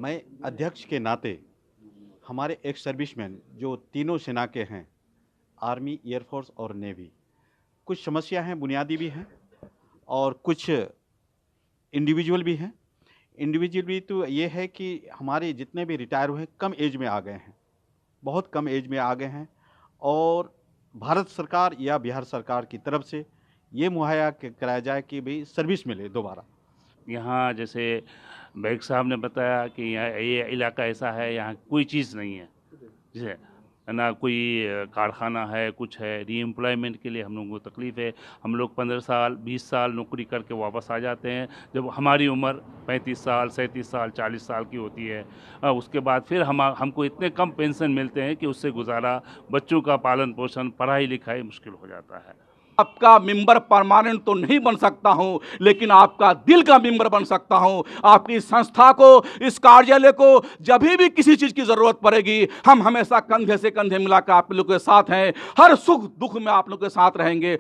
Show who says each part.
Speaker 1: मैं अध्यक्ष के नाते हमारे एक्स सर्विसमैन जो तीनों सेना के हैं, आर्मी, एयरफोर्स और नेवी, कुछ समस्या हैं, बुनियादी भी हैं और कुछ इंडिविजुअल भी हैं। इंडिविजुअल भी तो ये है कि हमारे जितने भी रिटायर हुए हैं कम एज में आ गए हैं, बहुत कम एज में आ गए हैं और भारत सरकार या बिहार सरकार की तरफ से ये मुहैया कराया जाए कि भाई सर्विस मिले दोबारा।
Speaker 2: यहाँ जैसे बैग साहब ने बताया कि यहाँ ये इलाका ऐसा है, यहाँ कोई चीज़ नहीं है, जैसे ना कोई कारखाना है, कुछ है। रीएम्प्लॉयमेंट के लिए हम लोगों को तकलीफ़ है। हम लोग 15 साल 20 साल नौकरी करके वापस आ जाते हैं, जब हमारी उम्र 35 साल 37 साल 40 साल की होती है। उसके बाद फिर हमको इतने कम पेंशन मिलते हैं कि उससे गुजारा, बच्चों का पालन पोषण, पढ़ाई लिखाई मुश्किल हो जाता है।
Speaker 3: आपका मेंबर परमानेंट तो नहीं बन सकता हूं, लेकिन आपका दिल का मेंबर बन सकता हूं। आपकी संस्था को, इस कार्यालय को जब भी किसी चीज की जरूरत पड़ेगी, हम हमेशा कंधे से कंधे मिलाकर आप लोग के साथ हैं। हर सुख दुख में आप लोग के साथ रहेंगे।